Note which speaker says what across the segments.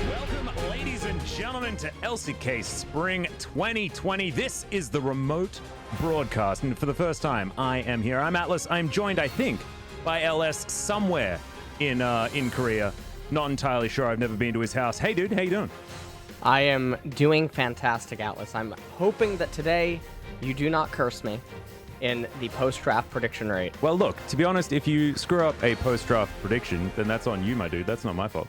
Speaker 1: Welcome, ladies and gentlemen, to LCK Spring 2020. This is the remote broadcast, and for the first time, I am here. I'm Atlas. I'm joined, I think, by LS somewhere in Korea. Not entirely sure. I've never been to his house. Hey, dude, how you doing?
Speaker 2: I am doing fantastic, Atlas. I'm hoping that today you do not curse me in the post-draft prediction rate.
Speaker 1: Well, look, to be honest, if you screw up a post-draft prediction, then that's on you, my dude. That's not my fault.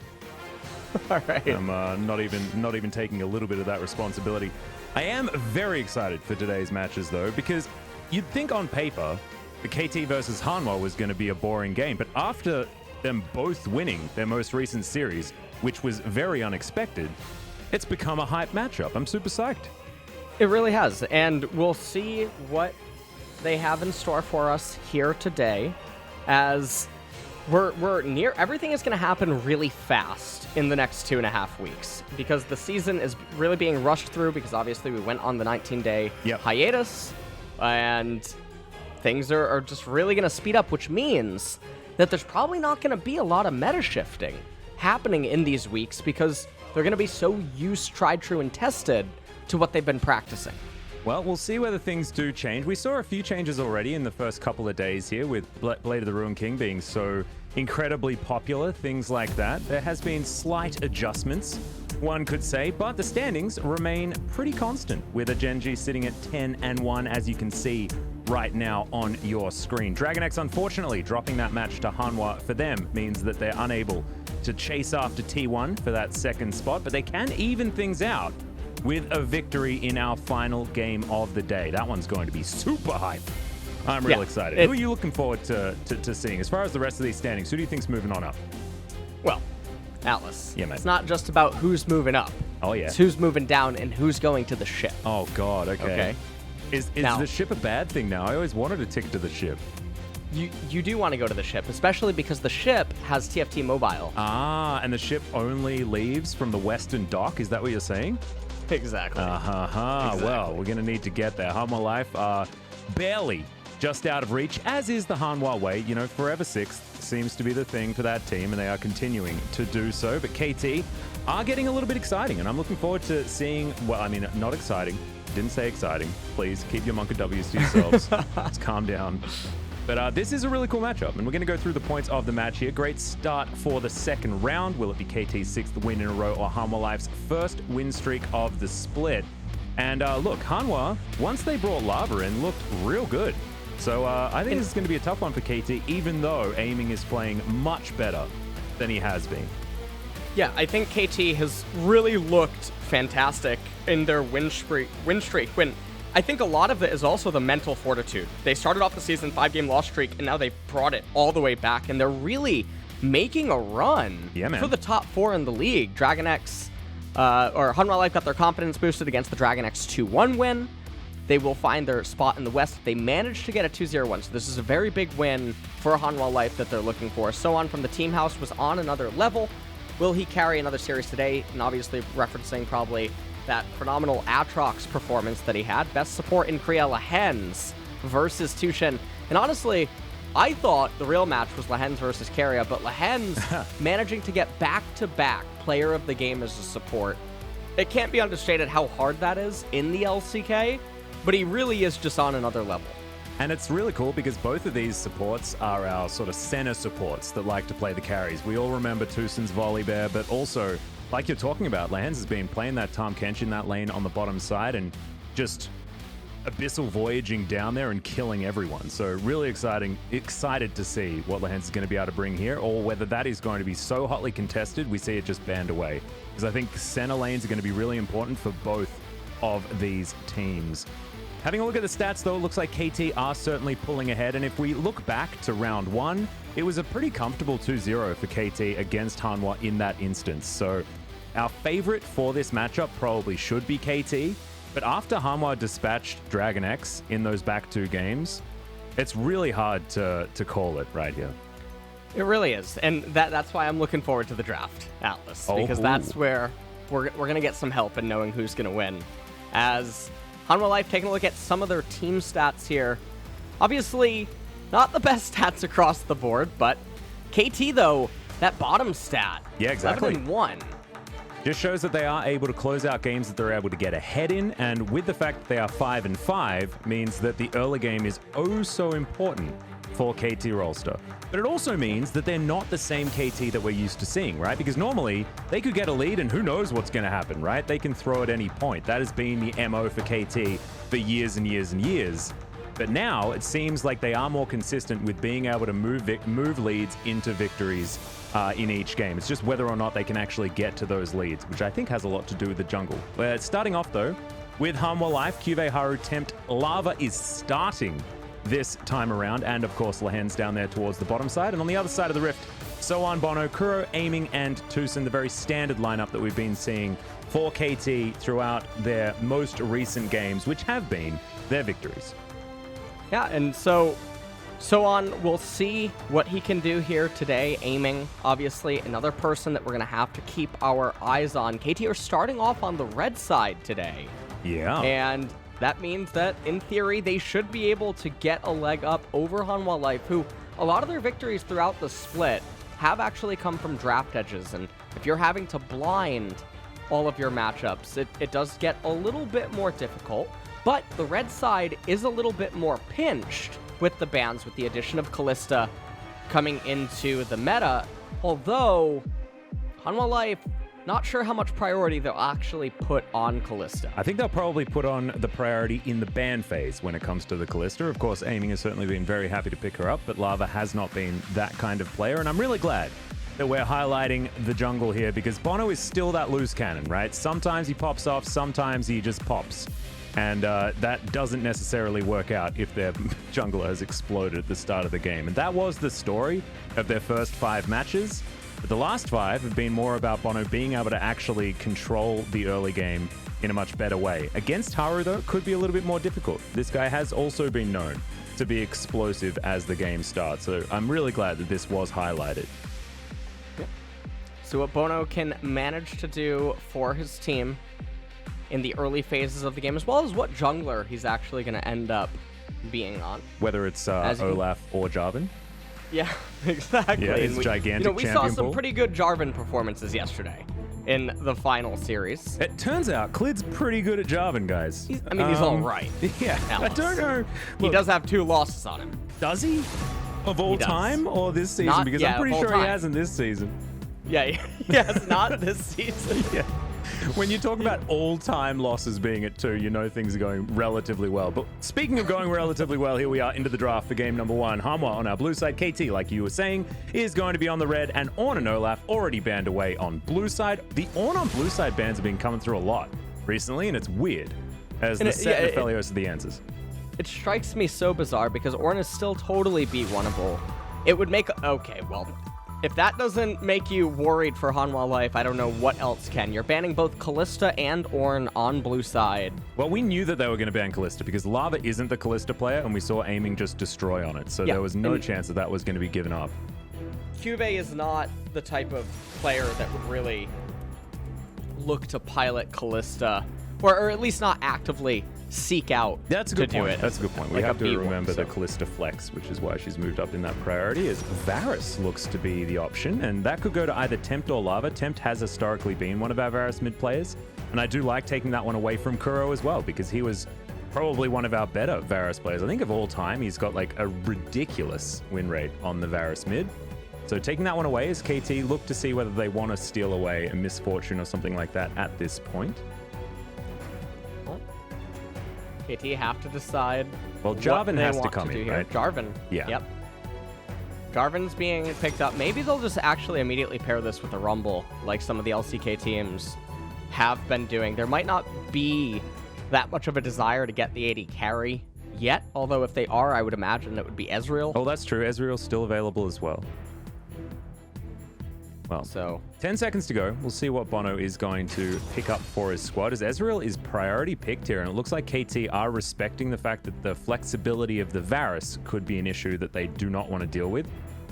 Speaker 2: All right.
Speaker 1: I'm not even taking a little bit of that responsibility. I am very excited for today's matches, though, because you'd think on paper the KT versus Hanwha was going to be a boring game, but after them both winning their most recent series, which was very unexpected, it's become a hype matchup. I'm super psyched.
Speaker 2: It really has, and we'll see what they have in store for us here today, as we're near. Everything is going to happen really fast in the next 2.5 weeks, because the season is really being rushed through, because obviously we went on the 19-day hiatus, and things are just really going to speed up, which means that there's probably not going to be a lot of meta shifting happening in these weeks, because they're going to be so used, tried, true, and tested to what they've been practicing.
Speaker 1: Well, we'll see whether things do change. We saw a few changes already in the first couple of days here, with Blade of the Ruined King being so incredibly popular, things like that. There has been slight adjustments, one could say, but the standings remain pretty constant, with a Genji sitting at 10-1, as you can see right now on your screen. DragonX, unfortunately, dropping that match to Hanwha for them means that they're unable to chase after T1 for that second spot, but they can even things out with a victory in our final game of the day. That one's going to be super hype. I'm real excited. Who are you looking forward to seeing? As far as the rest of these standings, who do you think's moving on up?
Speaker 2: Well, Atlas,
Speaker 1: yeah, mate.
Speaker 2: It's not just about who's moving up.
Speaker 1: Oh, yeah.
Speaker 2: It's who's moving down and who's going to the ship.
Speaker 1: Oh, God, okay. Is
Speaker 2: now,
Speaker 1: the ship a bad thing now? I always wanted a ticket to the ship.
Speaker 2: You do want to go to the ship, especially because the ship has TFT mobile.
Speaker 1: Ah, and the ship only leaves from the western dock? Is that what you're saying?
Speaker 2: Exactly.
Speaker 1: Exactly. Well, we're going to need to get there. Hanwha Life are barely just out of reach, as is the Hanwha way. You know, forever sixth seems to be the thing for that team, and they are continuing to do so. But KT are getting a little bit exciting, and I'm looking forward to seeing, well, I mean, not exciting. Didn't say exciting. Please keep your Monka W's to yourselves. Let's calm down. But this is a really cool matchup, and we're going to go through the points of the match here. Great start for the second round. Will it be KT's 6th win in a row, or Hanwha Life's first win streak of the split? And look, Hanwha, once they brought Lava in, looked real good. So I think this is going to be a tough one for KT, even though Aiming is playing much better than he has been.
Speaker 2: Yeah, I think KT has really looked fantastic in their win streak. I think a lot of it is also the mental fortitude. They started off the season 5-game loss streak, and now they've brought it all the way back, and they're really making a run for the top 4 in the league. DragonX, or Hanwha Life got their confidence boosted against the DragonX 2-1 win. They will find their spot in the West. They managed to get a 2-0-1, so this is a very big win for Hanwha Life that they're looking for. So on from the Team House was on another level. Will he carry another series today? And obviously referencing probably that phenomenal Aatrox performance that he had. Best support in Korea, Lahens versus Tushin. And honestly, I thought the real match was Lahens versus Keria, but Lahens managing to get back-to-back player of the game as a support. It can't be understated how hard that is in the LCK, but he really is just on another level.
Speaker 1: And it's really cool because both of these supports are our sort of center supports that like to play the carries. We all remember Tushin's Volley Bear, but also, like you're talking about, Lahens has been playing that Tahm Kench in that lane on the bottom side and just abyssal voyaging down there and killing everyone. So really excited to see what Lahens is going to be able to bring here, or whether that is going to be so hotly contested we see it just banned away. Because I think center lanes are going to be really important for both of these teams. Having a look at the stats, though, it looks like KT are certainly pulling ahead. And if we look back to round 1, it was a pretty comfortable 2-0 for KT against Hanwha in that instance. So our favorite for this matchup probably should be KT. But after Hanwha dispatched DragonX in those back 2 games, it's really hard to call it right here.
Speaker 2: It really is. And that's why I'm looking forward to the draft, Atlas. Because that's where we're going to get some help in knowing who's going to win. As Hanwha Life taking a look at some of their team stats here. Obviously, not the best stats across the board, but KT, though, that bottom stat.
Speaker 1: Yeah, exactly.
Speaker 2: 11-1.
Speaker 1: just shows that they are able to close out games that they're able to get ahead in, and with the fact that they are 5-5 means that the early game is oh so important for KT Rolster. But it also means that they're not the same KT that we're used to seeing, right? Because normally they could get a lead and who knows what's going to happen, right? They can throw at any point. That has been the MO for KT for years and years and years. But now it seems like they are more consistent with being able to move leads into victories in each game. It's just whether or not they can actually get to those leads, which I think has a lot to do with the jungle. Starting off though, with Hanwha Life, QV Haru Tempt Lava is starting this time around, and of course Lahen's down there towards the bottom side, and on the other side of the rift, Soan, Bono, Kuro, Aiming, and Tucson, the very standard lineup that we've been seeing for KT throughout their most recent games, which have been their victories.
Speaker 2: Yeah, and so Soan, we'll see what he can do here today. Aiming, obviously, another person that we're going to have to keep our eyes on. KT are starting off on the red side today.
Speaker 1: Yeah.
Speaker 2: And that means that, in theory, they should be able to get a leg up over Hanwha Life, who a lot of their victories throughout the split have actually come from draft edges. And if you're having to blind all of your matchups, it does get a little bit more difficult. But the red side is a little bit more pinched with the bans, with the addition of Kalista coming into the meta. Although, Hanwha Life, not sure how much priority they'll actually put on Kalista.
Speaker 1: I think they'll probably put on the priority in the ban phase when it comes to the Kalista. Of course, Aiming has certainly been very happy to pick her up, but Lava has not been that kind of player, and I'm really glad that we're highlighting the jungle here because Bono is still that loose cannon, right? Sometimes he pops off, sometimes he just pops. And that doesn't necessarily work out if their jungler has exploded at the start of the game. And that was the story of their first 5 matches. But the last 5 have been more about Bono being able to actually control the early game in a much better way. Against Haru, though, it could be a little bit more difficult. This guy has also been known to be explosive as the game starts. So I'm really glad that this was highlighted.
Speaker 2: Yep. So what Bono can manage to do for his team in the early phases of the game, as well as what jungler he's actually going to end up being on.
Speaker 1: Whether it's Olaf or Jarvan.
Speaker 2: Yeah, exactly.
Speaker 1: Yeah, it's gigantic
Speaker 2: we
Speaker 1: champion
Speaker 2: saw some
Speaker 1: pool.
Speaker 2: pretty good Jarvan performances yesterday in the final series.
Speaker 1: It turns out Clid's pretty good at Jarvan, guys.
Speaker 2: He's all right.
Speaker 1: Yeah, I don't know.
Speaker 2: He does have 2 losses on him.
Speaker 1: Does he? Of all time or this season?
Speaker 2: Not,
Speaker 1: because
Speaker 2: yeah,
Speaker 1: I'm pretty
Speaker 2: of all
Speaker 1: sure
Speaker 2: time.
Speaker 1: he hasn't this season.
Speaker 2: Yeah, yes, not this season.
Speaker 1: Yeah. When you talk about all-time losses being at 2, you know things are going relatively well. But speaking of going relatively well, here we are into the draft for game number 1. Hanwha on our blue side. KT, like you were saying, is going to be on the red, and Ornn and Olaf already banned away on blue side. The Ornn on blue side bans have been coming through a lot recently, and it's weird, as the set of Felios are the answers.
Speaker 2: It strikes me so bizarre because Ornn is still totally B1able. It would make... Okay, well... If that doesn't make you worried for Hanwha Life, I don't know what else can. You're banning both Kalista and Ornn on blue side.
Speaker 1: Well, we knew that they were going to ban Kalista because Lava isn't the Kalista player, and we saw Aiming just destroy on it. So there was no chance that that was going to be given up.
Speaker 2: QV is not the type of player that would really look to pilot Kalista, or at least not actively seek out
Speaker 1: That's a good
Speaker 2: to
Speaker 1: point.
Speaker 2: do it.
Speaker 1: That's a good point. We have to remember the Kalista flex, which is why she's moved up in that priority, as Varus looks to be the option, and that could go to either Tempt or Lava. Tempt has historically been one of our Varus mid players, and I do like taking that one away from Kuro as well, because he was probably one of our better Varus players. I think of all time, he's got like a ridiculous win rate on the Varus mid. So taking that one away as KT look to see whether they want to steal away a Misfortune or something like that at this point.
Speaker 2: KT have to decide.
Speaker 1: Well, Jarvan has to come in, right?
Speaker 2: Jarvan.
Speaker 1: Yeah.
Speaker 2: Yep. Jarvan's being picked up. Maybe they'll just actually immediately pair this with a Rumble, like some of the LCK teams have been doing. There might not be that much of a desire to get the AD carry yet, although if they are, I would imagine it would be Ezreal.
Speaker 1: Oh, that's true. Ezreal's still available as well. Well,
Speaker 2: so
Speaker 1: 10 seconds to go. We'll see what Bono is going to pick up for his squad, as Ezreal is priority picked here, and it looks like KT are respecting the fact that the flexibility of the Varus could be an issue that they do not want to deal with,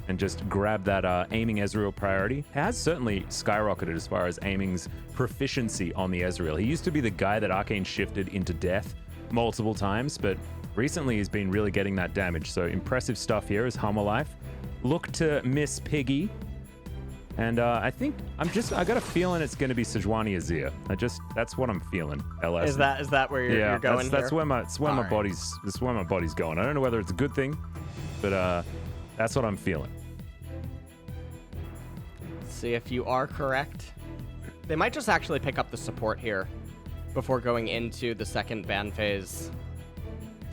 Speaker 1: and just grab that aiming Ezreal priority. Has certainly skyrocketed as far as aiming's proficiency on the Ezreal. He used to be the guy that Arcane shifted into death multiple times, but recently he's been really getting that damage. So impressive stuff here as Hanwha Life look to miss Piggy. And I think I got a feeling it's going to be Sejuani Azir. That's what I'm feeling. LS.
Speaker 2: Is that where you're going?
Speaker 1: That's
Speaker 2: here?
Speaker 1: That's where my body's going. I don't know whether it's a good thing, but that's what I'm feeling.
Speaker 2: Let's see if you are correct. They might just actually pick up the support here before going into the second ban phase.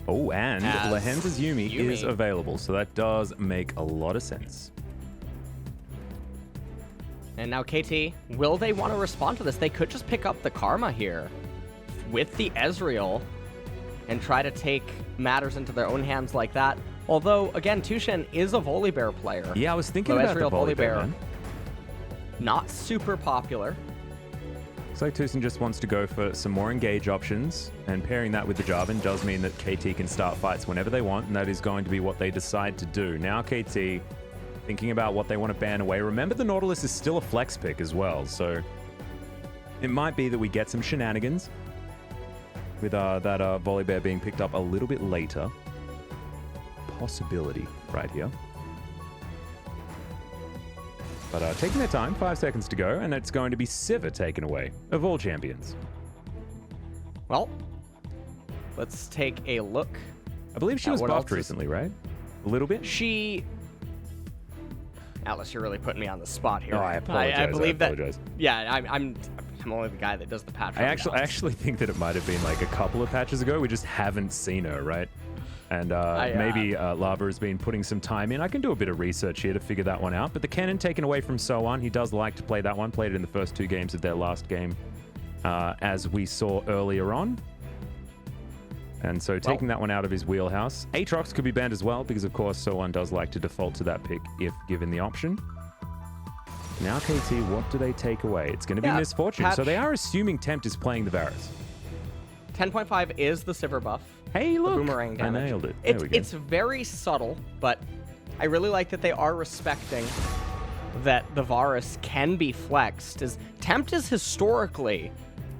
Speaker 1: Oh, and Lehen's Yumi is available, so that does make a lot of sense.
Speaker 2: And now KT, will they want to respond to this? They could just pick up the Karma here with the Ezreal and try to take matters into their own hands like that. Although, again, Tushin is a Volibear player.
Speaker 1: Yeah, I was thinking about
Speaker 2: Ezreal
Speaker 1: the Volibear, man.
Speaker 2: Not super popular.
Speaker 1: Looks like Tushin just wants to go for some more engage options, and pairing that with the Jarvan does mean that KT can start fights whenever they want, and that is going to be what they decide to do. Now KT thinking about what they want to ban away. Remember, the Nautilus is still a flex pick as well, so it might be that we get some shenanigans with that Volibear being picked up a little bit later. Possibility right here. But taking their time, 5 seconds to go, and it's going to be Sivir taken away, of all champions.
Speaker 2: Well, let's take a look.
Speaker 1: I believe she was buffed recently, right? A little bit?
Speaker 2: Atlas, you're really putting me on the spot here.
Speaker 1: Oh, I apologize.
Speaker 2: I believe
Speaker 1: that.
Speaker 2: Yeah, I'm only the guy that does the patch.
Speaker 1: I actually think that it might have been like a couple of patches ago. We just haven't seen her, right? And maybe Lava has been putting some time in. I can do a bit of research here to figure that one out. But the cannon taken away from Soan. He does like to play that one. Played it in the first 2 games of their last game, as we saw earlier on. And so taking that one out of his wheelhouse. Aatrox could be banned as well, because of course Soan does like to default to that pick if given the option. Now KT, what do they take away? It's going to be Misfortune. So they are assuming Tempt is playing the Varus.
Speaker 2: 10.5 is the Sivir buff.
Speaker 1: Hey, look!
Speaker 2: Boomerang damage.
Speaker 1: I nailed it.
Speaker 2: It's very subtle, but I really like that they are respecting that the Varus can be flexed. As Tempt is historically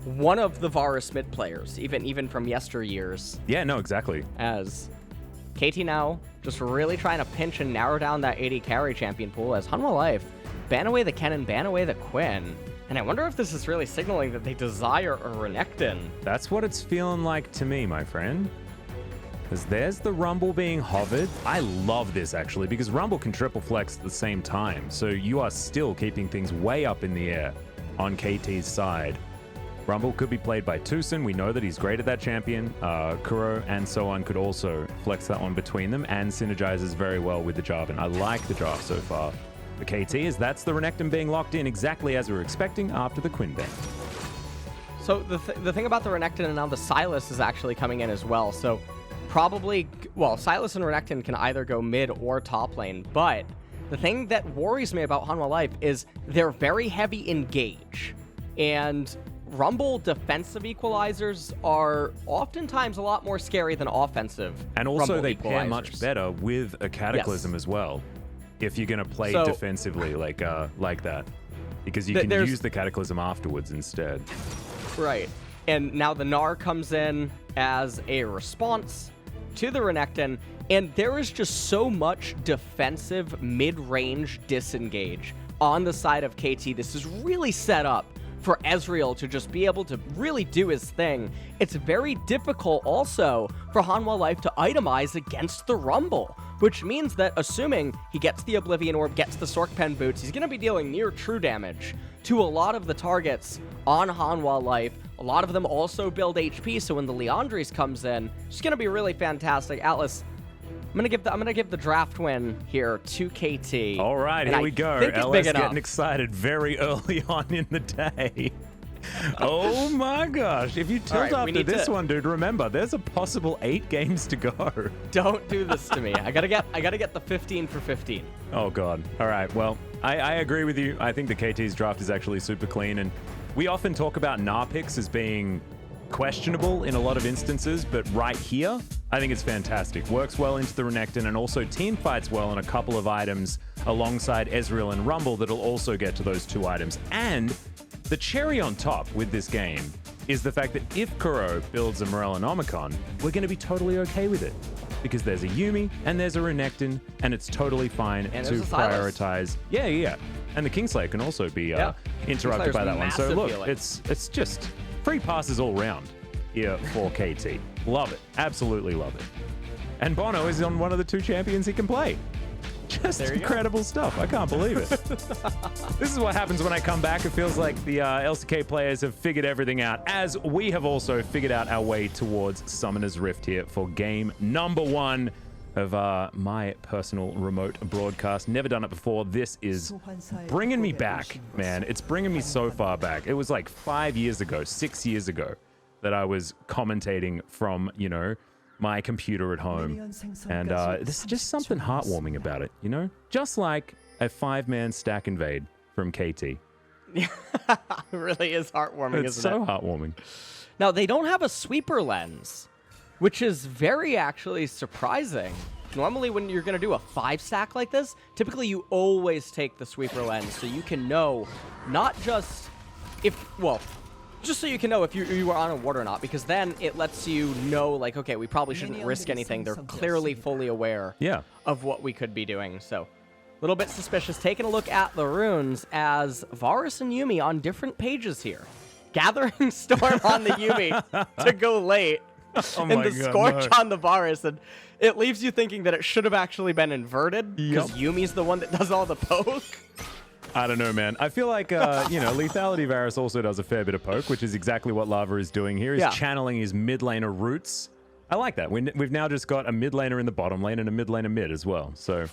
Speaker 2: one of the Varus mid players, even from yesteryears.
Speaker 1: Yeah, no, exactly.
Speaker 2: As KT now just really trying to pinch and narrow down that AD carry champion pool as Hanwha Life ban away the Kennen, ban away the Quinn. And I wonder if this is really signaling that they desire a Renekton.
Speaker 1: That's what it's feeling like to me, my friend. Because there's the Rumble being hovered. I love this, actually, because Rumble can triple flex at the same time. So you are still keeping things way up in the air on KT's side. Rumble could be played by Tussin. We know that he's great at that champion. Kuro and so on could also flex that one between them and synergizes very well with the Jarvan. I like the draft so far. The KT is that's the Renekton being locked in exactly as we were expecting after the Quinn ban.
Speaker 2: So the thing about the Renekton and now the Sylas is actually coming in as well. So probably, well, Sylas and Renekton can either go mid or top lane, but the thing that worries me about Hanwha Life is they're very heavy engage. And Rumble defensive equalizers are oftentimes a lot more scary than offensive.
Speaker 1: And also
Speaker 2: Rumble
Speaker 1: they
Speaker 2: equalizers.
Speaker 1: pair much better with a Cataclysm as well. If you're going to play defensively like that. Because you can use the Cataclysm afterwards instead.
Speaker 2: Right. And now the Gnar comes in as a response to the Renekton, and there is just so much defensive mid-range disengage on the side of KT. This is really set up for Ezreal to just be able to really do his thing. It's very difficult also for Hanwha Life to itemize against the Rumble, which means that assuming he gets the Oblivion Orb, gets the Sork Pen Boots, he's going to be dealing near true damage to a lot of the targets on Hanwha Life. A lot of them also build HP, so when the Liandry's comes in, it's going to be really fantastic. Atlas, I'm gonna give the draft win here to KT.
Speaker 1: All right, here we go. LS getting excited very early on in the day. Oh my gosh. If you tilt after this one, dude, remember, there's a possible 8 games to go.
Speaker 2: Don't do this to me. I gotta get the 15 for 15.
Speaker 1: Oh god. All right, well, I agree with you. I think the KT's draft is actually super clean, and we often talk about Gnar picks as being questionable in a lot of instances, but right here, I think it's fantastic. Works well into the Renekton and also team fights well on a couple of items alongside Ezreal and Rumble that'll also get to those 2 items. And the cherry on top with this game is the fact that if Kuro builds a Morellonomicon, we're going to be totally okay with it. Because there's a Yuumi and there's a Renekton, and it's totally fine to prioritize. Yeah. And the Kingslayer can also be interrupted
Speaker 2: Kingslayer's
Speaker 1: by that one. So
Speaker 2: massive
Speaker 1: look,
Speaker 2: healing.
Speaker 1: it's just free passes all round here for KT. Love it. Absolutely love it. And Bono is on one of the 2 champions he can play. Just incredible stuff. I can't believe it. This is what happens when I come back. It feels like the LCK players have figured everything out, as we have also figured out our way towards Summoner's Rift here for game number 1 of my personal remote broadcast. Never done it before. This is bringing me back, man. It's bringing me so far back. It was like 5 years ago, 6 years ago that I was commentating from, you know, my computer at home. And there's just something heartwarming about it, you know? Just like a 5-man stack invade from KT.
Speaker 2: It really is heartwarming,
Speaker 1: It's
Speaker 2: isn't it?
Speaker 1: so heartwarming.
Speaker 2: Now, they don't have a sweeper lens, which is very actually surprising. Normally, when you're going to do a 5-stack like this, typically you always take the sweeper lens so you can know not just if, well, just so you can know if you are on a ward or not, because then it lets you know, like, okay, we probably shouldn't risk anything. They're clearly fully aware of what we could be doing. So, a little bit suspicious. Taking a look at the runes as Varus and Yuumi on different pages here. Gathering Storm on the Yuumi to go late.
Speaker 1: Oh
Speaker 2: And the Scorch on the Varus. And it leaves you thinking that it should have actually been inverted, because Yumi's the one that does all the poke.
Speaker 1: I don't know, man. I feel like, you know, Lethality Varus also does a fair bit of poke, which is exactly what Lava is doing here. He's channeling his mid laner roots. I like that. We've now just got a mid laner in the bottom lane and a mid laner mid as well. So,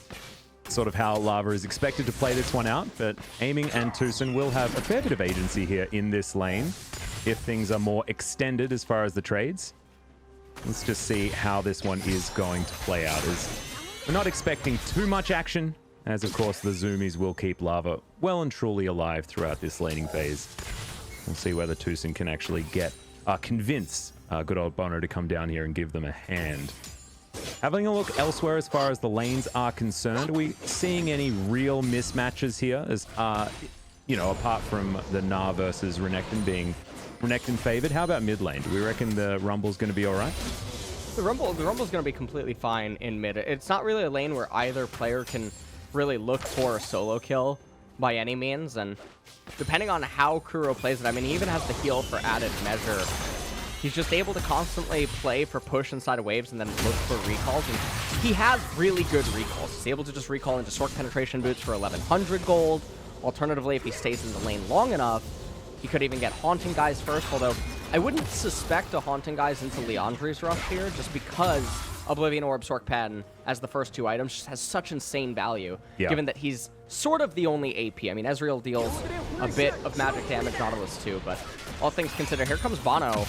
Speaker 1: sort of how Lava is expected to play this one out. But Aiming and Tucson will have a fair bit of agency here in this lane if things are more extended as far as the trades. Let's just see how this one is going to play out. We're not expecting too much action, as of course the Zoomies will keep Lava well and truly alive throughout this laning phase. We'll see whether Tucson can actually convince good old Bono to come down here and give them a hand. Having a look elsewhere as far as the lanes are concerned, are we seeing any real mismatches here? As you know, apart from the Gnar versus Renekton being Renekton favored, how about mid lane? Do we reckon the Rumble's going to be all right?
Speaker 2: The Rumble's going to be completely fine in mid. It's not really a lane where either player can really look for a solo kill by any means, and depending on how Kuro plays it, I mean, he even has the heal for added measure. He's just able to constantly play for push inside of waves and then look for recalls, and he has really good recalls. He's able to just recall into Sork penetration boots for 1100 gold. Alternatively, if he stays in the lane long enough, he could even get Haunting Guys first, although I wouldn't suspect a Haunting Guys into Leandri's Rush here, just because Oblivion Orb, Sork Pen, as the first 2 items, just has such insane value, given that he's sort of the only AP. I mean, Ezreal deals a bit of magic damage, Nautilus too, but all things considered, here comes Bono.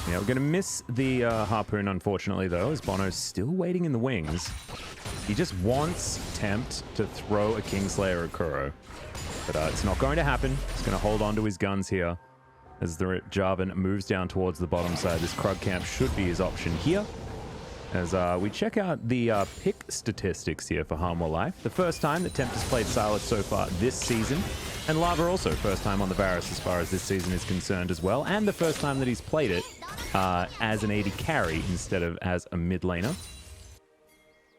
Speaker 1: Yeah, we're going to miss the Harpoon, unfortunately, though, as Bono's still waiting in the wings. He just wants Tempt to throw a Kingslayer at Kuro, but it's not going to happen. He's going to hold on to his guns here as the Jarvan moves down towards the bottom side. This Krug camp should be his option here. As we check out the pick statistics here for Hanwha Life. The first time that Tempt has played Sylas so far this season. And Lava also, first time on the Varus as far as this season is concerned as well. And the first time that he's played it as an AD carry instead of as a mid laner.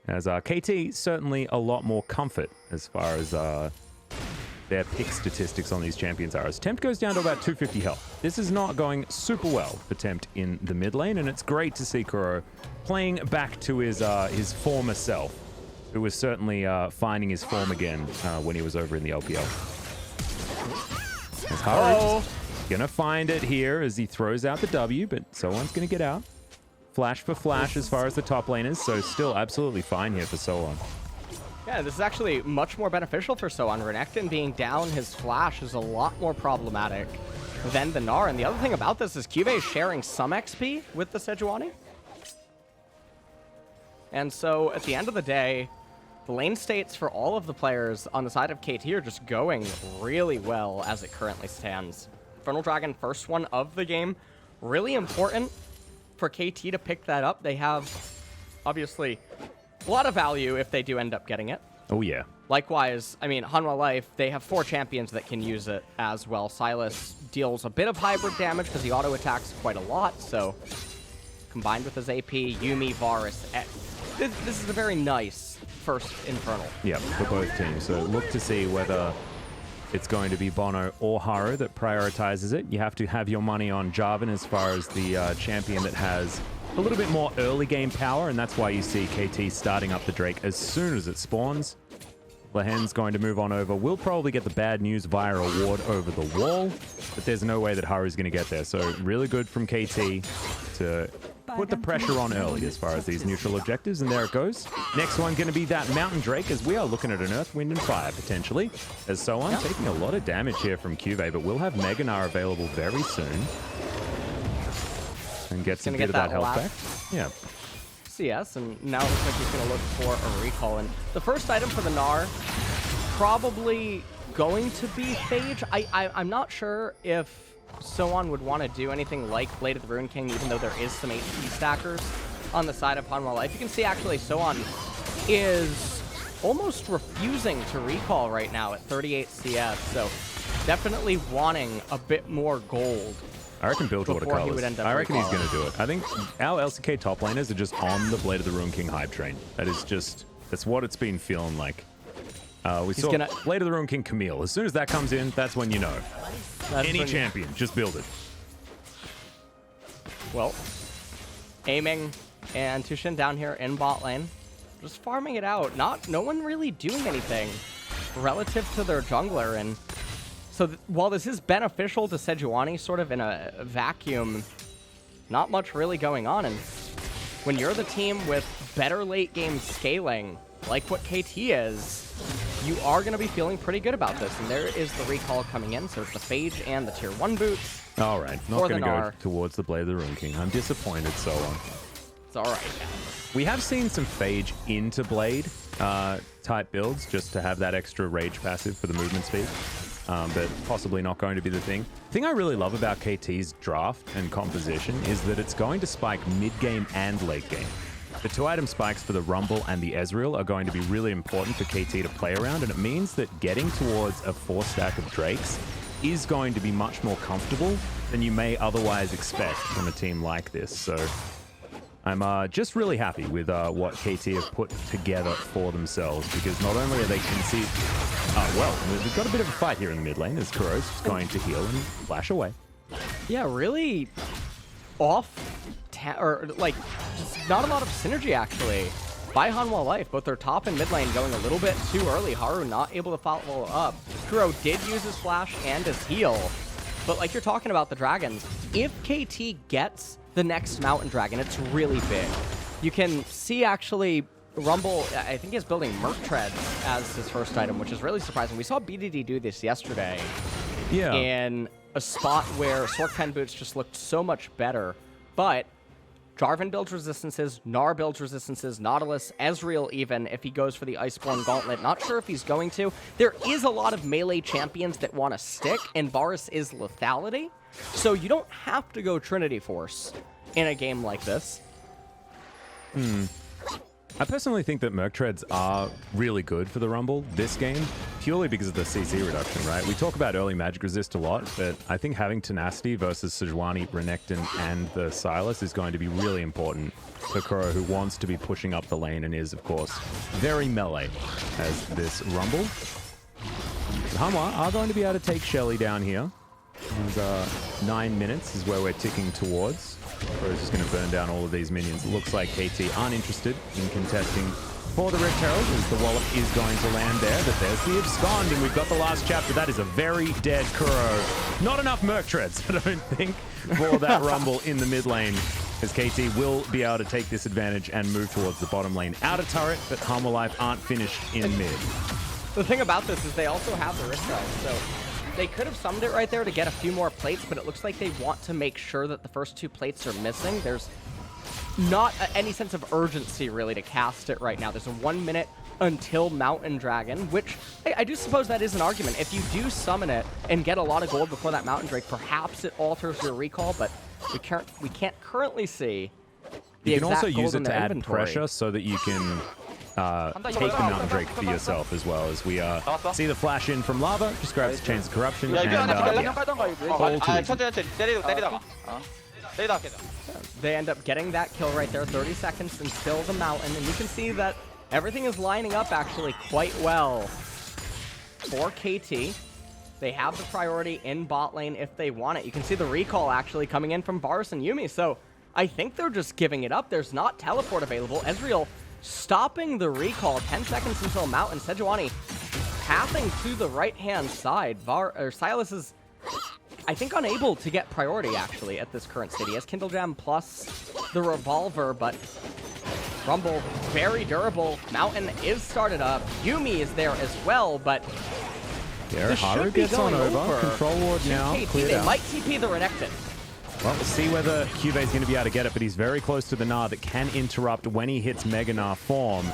Speaker 1: As KT, certainly a lot more comfort as far as their pick statistics on these champions are. As Tempt goes down to about 250 health. This is not going super well for Tempt in the mid lane, and it's great to see Kuro playing back to his former self, who was certainly finding his form again when he was over in the LPL. As Haru's gonna find it here as he throws out the W, but Solan's gonna get out. Flash for flash as far as the top lane is, so still absolutely fine here for Solan.
Speaker 2: Yeah, this is actually much more beneficial for Solan. Renekton being down his flash is a lot more problematic than the Gnar. And the other thing about this is Cube is sharing some XP with the Sejuani. And so at the end of the day, the lane states for all of the players on the side of KT are just going really well as it currently stands. Infernal Dragon, first one of the game. Really important for KT to pick that up. They have, obviously, a lot of value if they do end up getting it.
Speaker 1: Oh, yeah.
Speaker 2: Likewise, I mean, Hanwha Life, they have 4 champions that can use it as well. Sylas deals a bit of hybrid damage because he auto-attacks quite a lot, so combined with his AP, Yuumi, Varus, this is a very nice first Infernal.
Speaker 1: Yeah, for both teams. So look to see whether it's going to be Bono or Haru that prioritizes it. You have to have your money on Jarvan as far as the champion that has a little bit more early game power, and that's why you see KT starting up the Drake as soon as it spawns. Lahen's going to move on over. We'll probably get the bad news via a ward over the wall, but there's no way that Haru's going to get there. So really good from KT to put the pressure on early as far as these neutral objectives, and there it goes. Next one going to be that Mountain Drake, as we are looking at an Earth, Wind, and Fire potentially. As so on, taking a lot of damage here from Cuvee, but we'll have Meganar available very soon. And get some bit of that health back. Yeah.
Speaker 2: CS, and now it looks like he's going to look for a recall. And the first item for the Gnar, probably going to be Phage. I'm not sure if Soan would want to do anything like Blade of the Ruined King, even though there is some HP stackers on the side of Hanwha Life. You can see actually Soan is almost refusing to recall right now at 38 CS, so definitely wanting a bit more gold.
Speaker 1: I reckon Bilgewater Colors. I reckon he's going to do it. I think our LCK top laners are just on the Blade of the Ruined King hype train. That is just, that's what it's been feeling like. We saw Blade of the Ruined King Camille. As soon as that comes in, that's when you know. Any champion, just build it.
Speaker 2: Well, aiming and Tushin down here in bot lane. Just farming it out. No one really doing anything relative to their jungler, and so while this is beneficial to Sejuani, sort of in a vacuum, not much really going on. And when you're the team with better late game scaling, like what KT is, you are going to be feeling pretty good about this. And there is the recall coming in, so it's the Phage and the tier 1 boots.
Speaker 1: All right, not going to go towards the Blade of the Ruined King. I'm disappointed, so on.
Speaker 2: It's all right.
Speaker 1: We have seen some Phage into Blade type builds just to have that extra rage passive for the movement speed. But possibly not going to be the thing. The thing I really love about KT's draft and composition is that it's going to spike mid-game and late game. The 2-item spikes for the Rumble and the Ezreal are going to be really important for KT to play around, and it means that getting towards a 4-stack of Drakes is going to be much more comfortable than you may otherwise expect from a team like this. So I'm just really happy with what KT have put together for themselves, because not only are they conceding... well, we've got a bit of a fight here in the mid lane as Kuro's just going to heal and flash away.
Speaker 2: Yeah, really just not a lot of synergy, actually, by Hanwha Life. Both their top and mid lane going a little bit too early. Haru not able to follow up. Kuro did use his flash and his heal, but like you're talking about the dragons, if KT gets the next Mountain Dragon, it's really big. You can see actually Rumble, I think, is building Merc Treads as his first item, which is really surprising. We saw BDD do this yesterday in a spot where Sork Pen Boots just looked so much better. But Jarvan builds resistances, Gnar builds resistances, Nautilus, Ezreal even, if he goes for the Iceborne Gauntlet. Not sure if he's going to. There is a lot of melee champions that want to stick, and Varus is lethality. So you don't have to go Trinity Force in a game like this.
Speaker 1: I personally think that Merc Treads are really good for the Rumble this game, purely because of the CC reduction, right? We talk about early magic resist a lot, but I think having Tenacity versus Sejuani, Renekton, and the Sylas is going to be really important for Kuro, who wants to be pushing up the lane and is, of course, very melee as this Rumble. Hanwha are going to be able to take Shelly down here. And, 9 minutes is where we're ticking towards. Kuro's just going to burn down all of these minions. It looks like KT aren't interested in contesting for the Rift Herald, as the Wallop is going to land there. But there's the Abscond, and we've got the last chapter. That is a very dead Kuro. Not enough Merc Treads, I don't think, for that Rumble in the mid lane, as KT will be able to take this advantage and move towards the bottom lane. Outer turret, but Hanwha Life aren't finished in mid.
Speaker 2: The thing about this is they also have the Rift Herald, so they could have summoned it right there to get a few more plates, but it looks like they want to make sure that the first 2 plates are missing. There's not any sense of urgency, really, to cast it right now. There's a 1 minute until Mountain Dragon, which I do suppose that is an argument. If you do summon it and get a lot of gold before that Mountain Drake, perhaps it alters your recall, but we can't currently see the exact gold in their inventory.
Speaker 1: You can also use it to add pressure so that you can take the Mountain Drake for yourself as well, as we see the flash in from Lava, just grabs the Chains of Corruption, and
Speaker 2: they end up getting that kill right there, 30 seconds until the Mountain, and you can see that everything is lining up actually quite well for KT. They have the priority in bot lane if they want it. You can see the recall actually coming in from Varus and Yuumi, so I think they're just giving it up. There's not teleport available. Ezreal stopping the recall. 10 seconds until Mountain. Sejuani pathing to the right-hand side. Silas is, I think, unable to get priority, actually, at this current state. He has Kindle Gem plus the Revolver, but Rumble, very durable. Mountain is started up. Yuumi is there as well, but
Speaker 1: Haru gets on over. Control ward now.
Speaker 2: They might TP the Renekton.
Speaker 1: Well, we'll see whether Cuvée is going to be able to get it, but he's very close to the Gnar that can interrupt when he hits Mega Gnar form.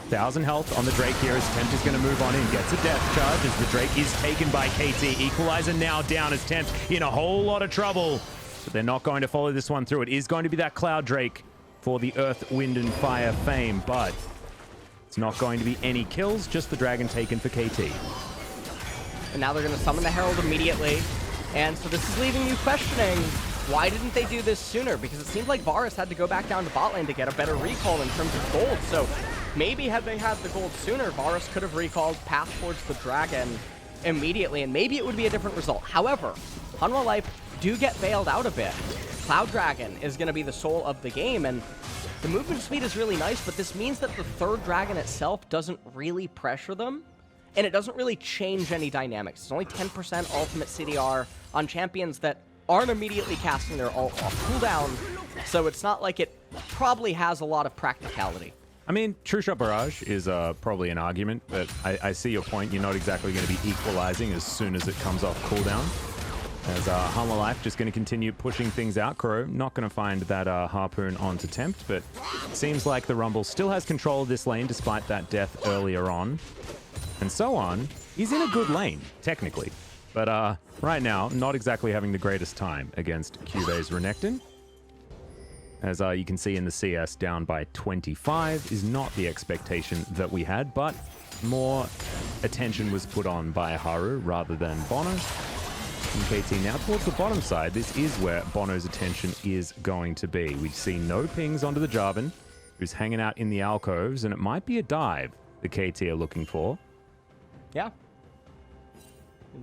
Speaker 1: 1,000 health on the Drake here as Tempt is going to move on in. Gets a death charge as the Drake is taken by KT. Equalizer now down as Tempt in a whole lot of trouble. But they're not going to follow this one through. It is going to be that Cloud Drake for the Earth, Wind, and Fire fame, but it's not going to be any kills, just the dragon taken for KT.
Speaker 2: And now they're going to summon the Herald immediately. And so this is leaving you questioning, why didn't they do this sooner? Because it seemed like Varus had to go back down to bot lane to get a better recall in terms of gold. So maybe had they had the gold sooner, Varus could have recalled, passed towards the dragon immediately, and maybe it would be a different result. However, Hanwha Life do get bailed out a bit. Cloud Dragon is going to be the soul of the game, and the movement speed is really nice, but this means that the third dragon itself doesn't really pressure them, and it doesn't really change any dynamics. It's only 10% ultimate CDR on champions that aren't immediately casting their ult off cooldown, so it's not like it probably has a lot of practicality.
Speaker 1: I mean, True Shot Barrage is probably an argument, but I see your point. You're not exactly going to be equalizing as soon as it comes off cooldown. As Hanwha Life just going to continue pushing things out. Crow not going to find that harpoon onto Tempt, but seems like the Rumble still has control of this lane despite that death earlier on. And so on. He's in a good lane, technically. But right now, not exactly having the greatest time against Cuvé's Renekton. As you can see in the CS, down by 25 is not the expectation that we had, but more attention was put on by Haru rather than Bono. And KT now towards the bottom side. This is where Bono's attention is going to be. We see no pings onto the Jarvan, who's hanging out in the alcoves, and it might be a dive the KT are looking for.
Speaker 2: Yeah.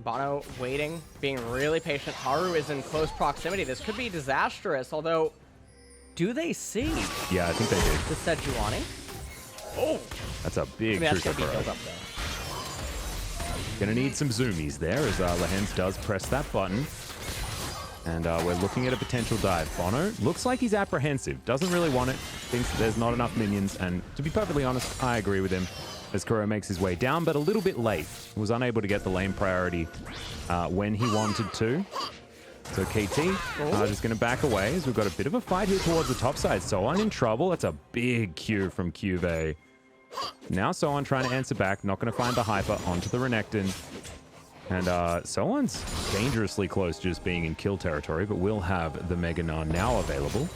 Speaker 2: Bono waiting, being really patient. Haru is in close proximity. This could be disastrous, although, do they see?
Speaker 1: Yeah, I think they do.
Speaker 2: The Sejuani. Oh!
Speaker 1: That's a big
Speaker 2: that's going to be built up there.
Speaker 1: Gonna need some zoomies there as Lehens does press that button. And we're looking at a potential dive. Bono looks like he's apprehensive. Doesn't really want it. Thinks that there's not enough minions. And to be perfectly honest, I agree with him as Kuro makes his way down, but a little bit late. Was unable to get the lane priority when he wanted to. So KT just going to back away as we've got a bit of a fight here towards the top side. Soan in trouble. That's a big Q from Cuvée. Now Soan trying to answer back. Not going to find the Hyper onto the Renekton. And Soan's dangerously close to just being in kill territory, but will have the Mega Gnar now available.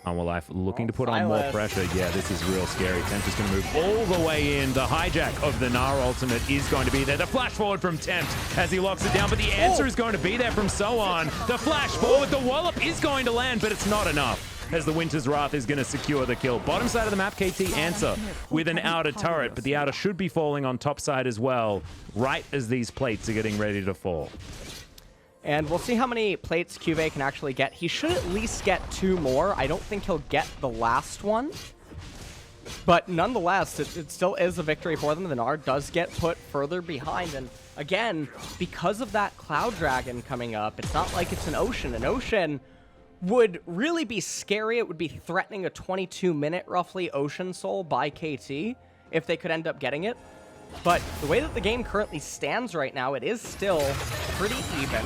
Speaker 1: Hanwha Life looking to put on more pressure. Yeah, this is real scary. Tempt is going to move all the way in. The hijack of the Gnar ultimate is going to be there. The flash forward from Tempt as he locks it down, but the answer is going to be there from Soan. The flash forward, the wallop is going to land, but it's not enough as the Winter's Wrath is going to secure the kill. Bottom side of the map, KT answer with an outer turret, but the outer should be falling on top side as well, right as these plates are getting ready to fall.
Speaker 2: And we'll see how many plates Cuvée can actually get. He should at least get 2 more. I don't think he'll get the last one. But nonetheless, it still is a victory for them. The Gnar does get put further behind. And again, because of that Cloud Dragon coming up, it's not like it's an Ocean. An Ocean would really be scary. It would be threatening a 22-minute, roughly, Ocean Soul by KT if they could end up getting it. But the way that the game currently stands right now, it is still pretty even.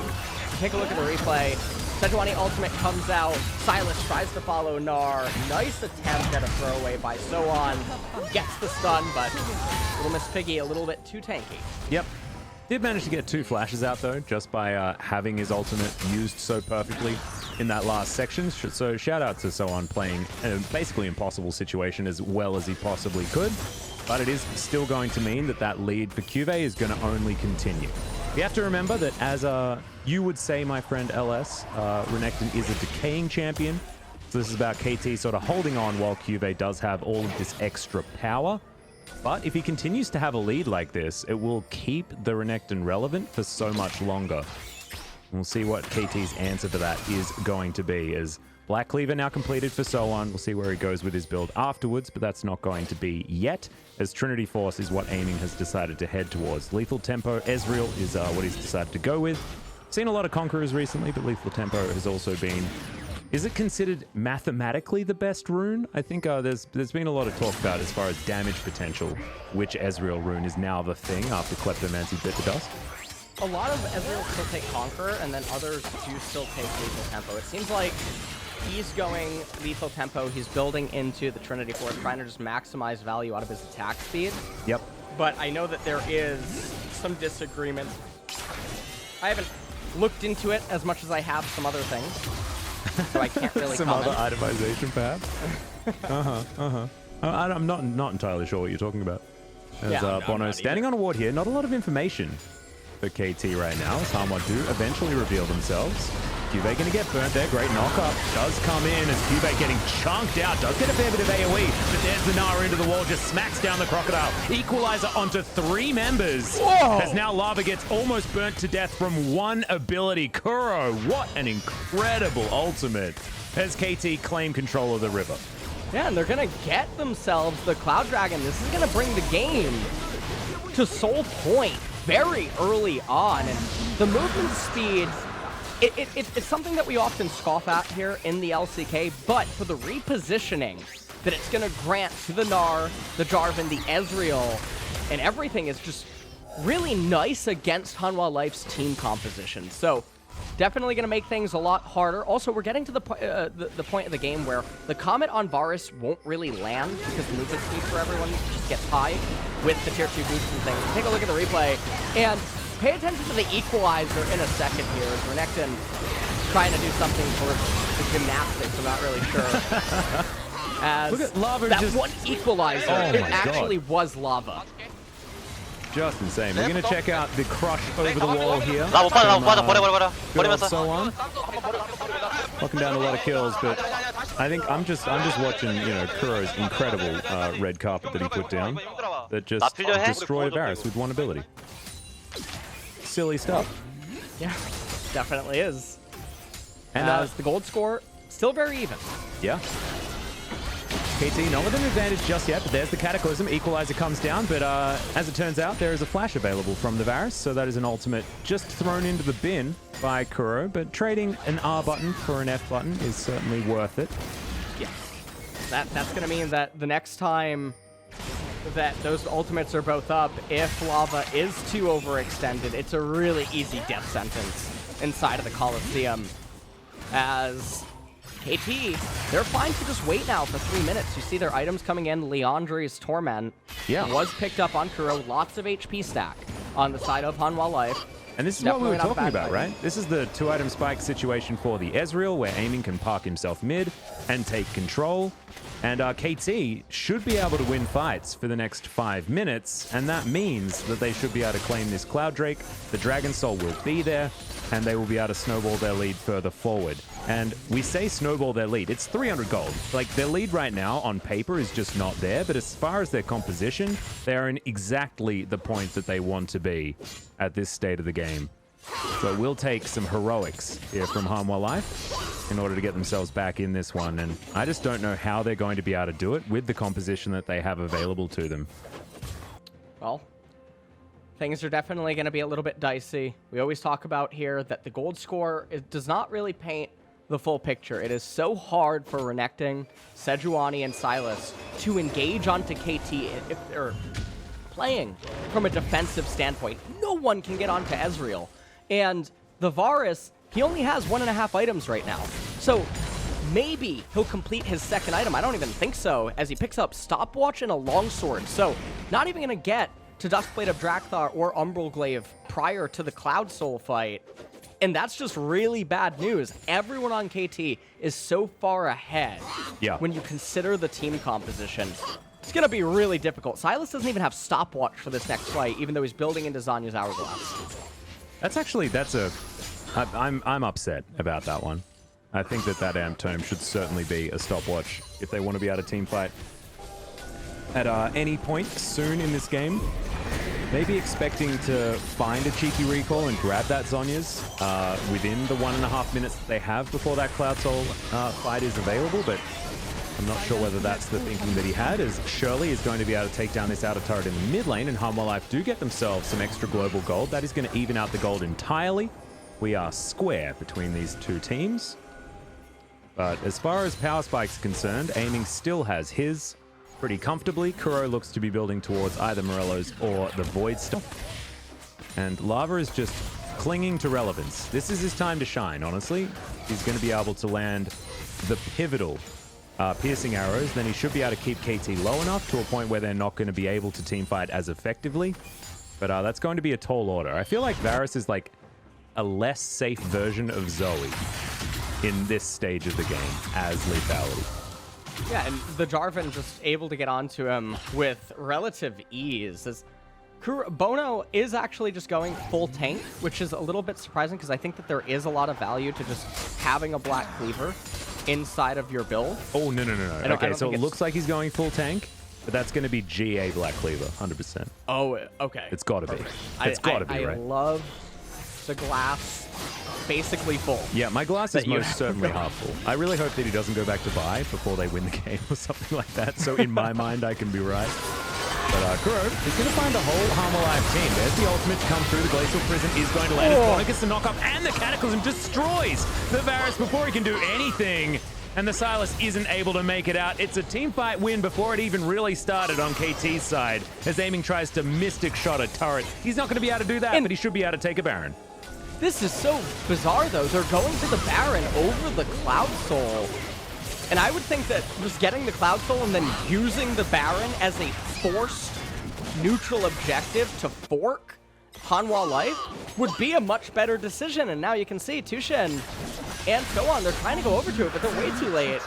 Speaker 2: Take a look at the replay. Sejuani ultimate comes out. Silas tries to follow Gnar. Nice attempt at a throwaway by Soan. Gets the stun, but Little Miss Piggy a little bit too tanky.
Speaker 1: Yep. Did manage to get 2 flashes out, though, just by having his ultimate used so perfectly in that last section. So shout out to Soan playing a basically impossible situation as well as he possibly could. But it is still going to mean that that lead for Cuvée is going to only continue. You have to remember that as you would say, my friend LS, Renekton is a decaying champion. So this is about KT sort of holding on while Cuvée does have all of this extra power. But if he continues to have a lead like this, it will keep the Renekton relevant for so much longer. We'll see what KT's answer to that is going to be. As Black Cleaver now completed for Soan, we'll see where he goes with his build afterwards, but that's not going to be yet, as Trinity Force is what Aiming has decided to head towards. Lethal Tempo, Ezreal is what he's decided to go with. Seen a lot of Conquerors recently, but Lethal Tempo has also been... Is it considered mathematically the best rune? I think there's been a lot of talk about as far as damage potential, which Ezreal rune is now the thing after Kleptomancy bit the dust.
Speaker 2: A lot of Ezreal still take Conqueror, and then others do still take Lethal Tempo. It seems like he's going Lethal Tempo, he's building into the Trinity Force, trying to just maximize value out of his attack speed.
Speaker 1: Yep.
Speaker 2: But I know that there is some disagreement. I haven't looked into it as much as I have some other things, so I can't really
Speaker 1: some
Speaker 2: comment.
Speaker 1: other itemization, perhaps? I'm not entirely sure what you're talking about. There's Bono standing on a ward here. Not a lot of information for KT right now, as Hanwha do eventually reveal themselves. Cube going to get burnt there. Great knock-up does come in as Cube getting chunked out. Does get a fair bit of AoE, but there's the Nara into the wall, just smacks down the Crocodile. Equalizer onto 3 members. Whoa! As now Lava gets almost burnt to death from one ability. Kuro, what an incredible ultimate as KT claim control of the river.
Speaker 2: Yeah, and they're going to get themselves the Cloud Dragon. This is going to bring the game to Soul Point very early on, and the movement speed, it's something that we often scoff at here in the LCK, but for the repositioning that it's going to grant to the Gnar, the Jarvan, the Ezreal, and everything is just really nice against Hanwha Life's team composition. So definitely going to make things a lot harder. Also, we're getting to the point of the game where the Comet on Varus won't really land because the movement speed for everyone just gets high with the tier 2 boosts and things. Take a look at the replay and pay attention to the equalizer in a second here as Renekton trying to do something for the gymnastics, I'm not really sure. As
Speaker 1: look at Lava,
Speaker 2: that
Speaker 1: just...
Speaker 2: one equalizer,
Speaker 1: oh
Speaker 2: it actually was Lava.
Speaker 1: Just insane. We're going to check out the crush over the wall here. Good old Soan. Locking down a lot of kills, but I think I'm just watching, you know, Kuro's incredible red carpet that he put down that just destroyed Varus with one ability. Silly stuff.
Speaker 2: Yeah, definitely is.
Speaker 1: And
Speaker 2: the gold score still very even.
Speaker 1: Yeah. KT not with an advantage just yet, but there's the Cataclysm. Equalizer comes down, but as it turns out, there is a flash available from the Varus, so that is an ultimate just thrown into the bin by Kuro, but trading an R button for an F button is certainly worth it.
Speaker 2: Yeah. That's going to mean that the next time that those ultimates are both up, if Lava is too overextended, it's a really easy death sentence inside of the Coliseum. As KT, they're fine to just wait now for 3 minutes. You see their items coming in. Leandre's Torment was picked up on Kuro. Lots of HP stack on the side of Hanwha Life.
Speaker 1: And this is definitely what we were talking about, right? This is the 2-item spike situation for the Ezreal, where Aiming can park himself mid and take control. And KT should be able to win fights for the next 5 minutes, and that means that they should be able to claim this Cloud Drake. The Dragon Soul will be there, and they will be able to snowball their lead further forward. And we say snowball their lead. It's 300 gold. Like, their lead right now on paper is just not there, but as far as their composition, they are in exactly the point that they want to be at this state of the game. So we'll take some heroics here from Hanwha Life in order to get themselves back in this one. And I just don't know how they're going to be able to do it with the composition that they have available to them.
Speaker 2: Well, things are definitely going to be a little bit dicey. We always talk about here that the gold score, it does not really paint the full picture. It is so hard for Renekton, Sejuani, and Sylas to engage onto KT if they're playing from a defensive standpoint. No one can get onto Ezreal. And the Varus, he only has 1.5 items right now. So maybe he'll complete his second item. I don't even think so, as he picks up Stopwatch and a Longsword. So not even going to get to Duskblade of Drakthar or Umbral Glaive prior to the Cloud Soul fight. And that's just really bad news. Everyone on KT is so far ahead when you consider the team composition. It's going to be really difficult. Sylas doesn't even have Stopwatch for this next fight, even though he's building into Zanya's Hourglass.
Speaker 1: I'm upset about that one. I think that Amp Tome should certainly be a stopwatch if they want to be able to team fight. at any point soon in this game. Maybe expecting to find a cheeky recall and grab that Zhonya's within the 1.5 minutes that they have before that Cloud Soul fight is available, but I'm not sure whether that's the thinking that he had, as Shirley is going to be able to take down this outer turret in the mid lane, and Hanwha Life do get themselves some extra global gold. That is going to even out the gold entirely. We are square between these two teams. But as far as Power Spike's concerned, Aiming still has his pretty comfortably. Kuro looks to be building towards either Morello's or the Void Star. And Lava is just clinging to relevance. This is his time to shine, honestly. He's going to be able to land the pivotal piercing arrows. Then he should be able to keep KT low enough to a point where they're not going to be able to teamfight as effectively. But that's going to be a tall order. I feel like Varus is like a less safe version of Zoe in this stage of the game as lethality.
Speaker 2: Yeah, and the Jarvan just able to get onto him with relative ease. As Bono is actually just going full tank, which is a little bit surprising because I think that there is a lot of value to just having a Black Cleaver inside of your build.
Speaker 1: Oh, no. Okay, so it looks like he's going full tank, but that's going to be GA Black Cleaver, 100%.
Speaker 2: Oh, okay.
Speaker 1: It's got to be. It's got to be, right?
Speaker 2: I love the glass basically full.
Speaker 1: Yeah, my glass is most certainly half full. I really hope that he doesn't go back to buy before they win the game or something like that. So in my mind, I can be right. But Kuro is going to find a whole Hanwha Life team. There's the ultimate to come through. The Glacial Prison is going to land. Bono gets the knock up, and the Cataclysm destroys the Varus before he can do anything. And the Sylas isn't able to make it out. It's a team fight win before it even really started on KT's side, as Aiming tries to Mystic Shot a turret. He's not going to be able to do that, but he should be able to take a Baron.
Speaker 2: This is so bizarre, though. They're going to the Baron over the Cloud Soul. And I would think that just getting the Cloud Soul and then using the Baron as a forced neutral objective to fork Hanwha Life would be a much better decision. And now you can see Tushen and so on. They're trying to go over to it, but they're way too late.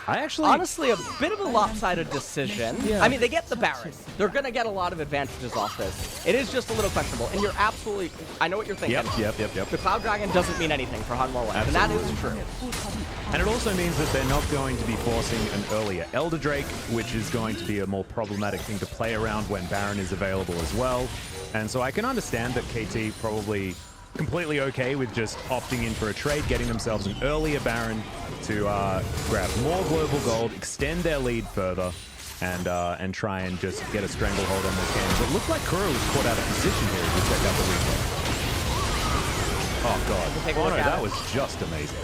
Speaker 2: Honestly, a bit of a lopsided decision. Yeah. I mean, they get the Baron. They're going to get a lot of advantages off this. It is just a little questionable. And you're absolutely... I know what you're thinking.
Speaker 1: Yep.
Speaker 2: The Cloud Dragon doesn't mean anything for Hanwha Life, and that is true.
Speaker 1: And it also means that they're not going to be forcing an earlier Elder Drake, which is going to be a more problematic thing to play around when Baron is available as well. And so I can understand that KT probably completely okay with just opting in for a trade, getting themselves an earlier Baron to grab more global gold, extend their lead further, and try and just get a stranglehold on this game. But it looked like Kuro was caught out of position here. We'll check out the replay. Oh god, Bono, that was just amazing.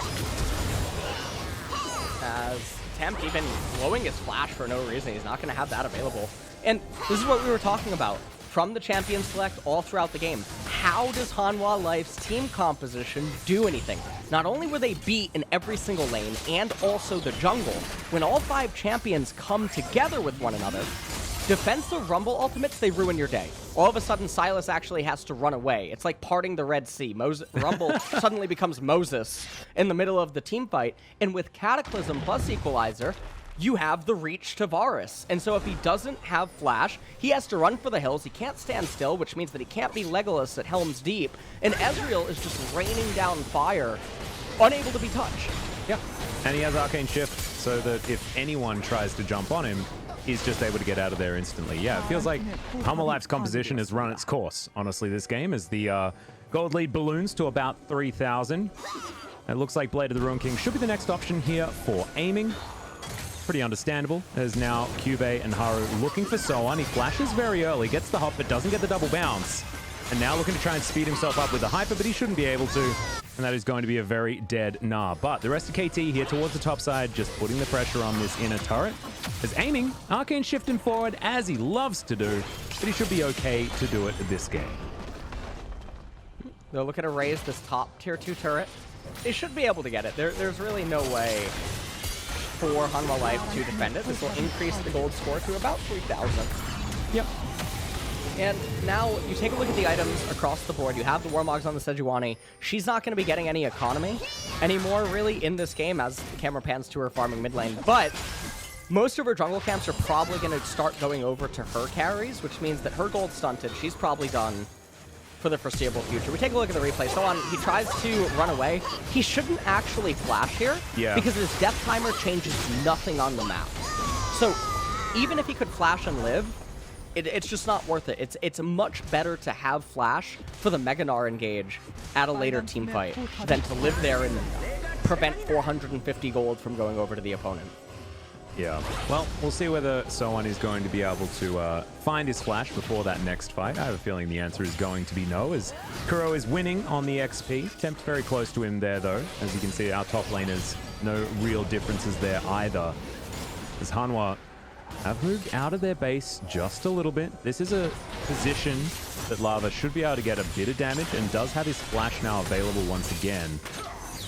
Speaker 2: As Temp even blowing his flash for no reason, he's not going to have that available. And this is what we were talking about. From the champion select all throughout the game, how does Hanwha Life's team composition do anything? Not only were they beat in every single lane, and also the jungle, when all 5 champions come together with one another, defensive Rumble ultimates, they ruin your day. All of a sudden, Sylas actually has to run away. It's like parting the Red Sea. Rumble suddenly becomes Moses in the middle of the team fight, and with Cataclysm plus Equalizer, you have the reach to Varus. And so if he doesn't have Flash, he has to run for the hills. He can't stand still, which means that he can't be Legolas at Helm's Deep. And Ezreal is just raining down fire, unable to be touched.
Speaker 1: Yeah, and he has Arcane Shift, so that if anyone tries to jump on him, he's just able to get out of there instantly. Yeah, it feels like Hanwha Life's composition has run its course, honestly, this game, as the gold lead balloons to about 3,000. It looks like Blade of the Ruin King should be the next option here for Aiming. Pretty understandable, as now Cube and Haru looking for Soan. He flashes very early, gets the hop, but doesn't get the double bounce. And now looking to try and speed himself up with the Hyper, but he shouldn't be able to. And that is going to be a very dead Nah. But the rest of KT here towards the top side, just putting the pressure on this inner turret. As Aiming, Arcane shifting forward, as he loves to do, but he should be okay to do it this game.
Speaker 2: They're looking to raise this top tier 2 turret. They should be able to get it. There's really no way for Hanwha Life to defend it. This will increase the gold score to about 3,000.
Speaker 1: Yep.
Speaker 2: And now you take a look at the items across the board. You have the Warmogs on the Sejuani. She's not going to be getting any economy anymore, really, in this game as the camera pans to her farming mid lane. But most of her jungle camps are probably going to start going over to her carries, which means that her gold stunted. She's probably done for the foreseeable future. We take a look at the replay. So he tries to run away. He shouldn't actually flash here because his death timer changes nothing on the map. So even if he could flash and live, it's just not worth it. It's much better to have flash for the Mega Gnar engage at a later team fight than to live there and prevent 450 gold from going over to the opponent.
Speaker 1: Yeah, well, we'll see whether Sohan is going to be able to find his flash before that next fight. I have a feeling the answer is going to be no, as Kuro is winning on the XP. Tempt very close to him there, though. As you can see, our top laners, no real differences there either. As Hanwha have moved out of their base just a little bit. This is a position that Lava should be able to get a bit of damage and does have his flash now available once again.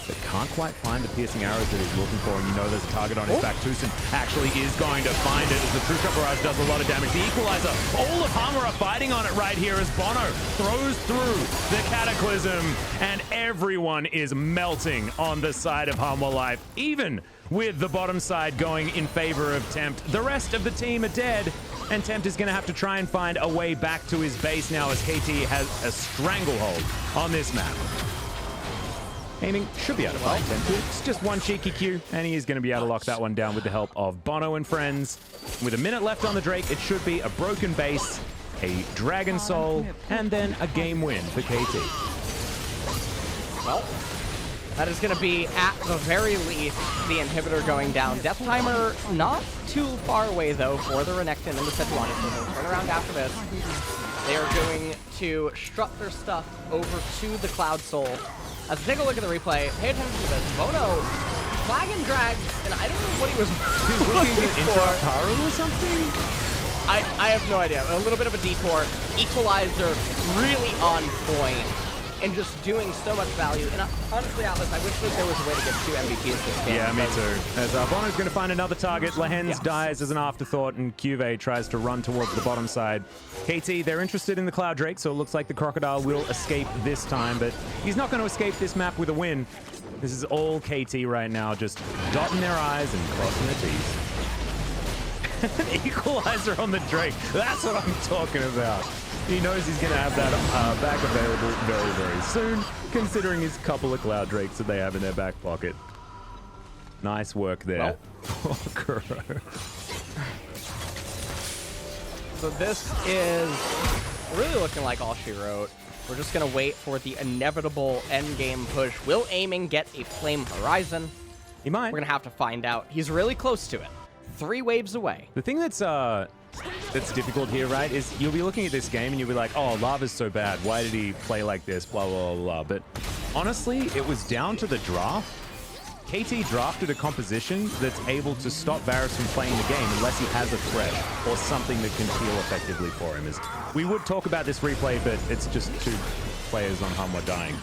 Speaker 1: But can't quite find the piercing arrows that he's looking for, and you know there's a target on his back. Tucson actually is going to find it as the True Shot Barrage does a lot of damage. The Equalizer, all of Hanwha are fighting on it right here as Bono throws through the Cataclysm, and everyone is melting on the side of Hanwha Life, even with the bottom side going in favor of Tempt. The rest of the team are dead, and Tempt is going to have to try and find a way back to his base now as KT has a stranglehold on this map. Aiming should be able to find Tempt. It's just one cheeky Q, and he is going to be able to lock that one down with the help of Bono and friends. With a minute left on the Drake, it should be a broken base, a Dragon Soul, and then a game win for KT.
Speaker 2: Well, that is going to be, at the very least, the inhibitor going down. Death Timer not too far away, though, for the Renekton and the Sejuani, so they'll turn around after this. They are going to strut their stuff over to the Cloud Soul. As we take a look at the replay, pay attention to this. Bono flag and drag, and I don't know what he was looking
Speaker 1: to
Speaker 2: for.
Speaker 1: interrupt Haru or something?
Speaker 2: I have no idea. A little bit of a detour. Equalizer really on point and just doing so much value. And honestly, Atlas, I wish that there was a way to get 2 MVPs this game.
Speaker 1: Yeah, me too. As Bono's going to find another target. Lehens dies as an afterthought, and Cuve tries to run towards the bottom side. KT, they're interested in the Cloud Drake, so it looks like the Crocodile will escape this time, but he's not going to escape this map with a win. This is all KT right now, just dotting their I's and crossing their T's. An Equalizer on the Drake. That's what I'm talking about. He knows he's going to have that back available very, very soon, considering his couple of Cloud Drakes that they have in their back pocket. Nice work there. Well. Kuro.
Speaker 2: So this is really looking like all she wrote. We're just going to wait for the inevitable endgame push. Will Aiming get a Flame Horizon?
Speaker 1: He might.
Speaker 2: We're going to have to find out. He's really close to it. 3 waves away.
Speaker 1: The thing that's difficult here, right, is you'll be looking at this game and you'll be like, oh, Lava's so bad. Why did he play like this? Blah, blah, blah, blah. But honestly, it was down to the draft. KT drafted a composition that's able to stop Varus from playing the game unless he has a threat or something that can heal effectively for him. We would talk about this replay, but it's just 2 players on Hanwha dying.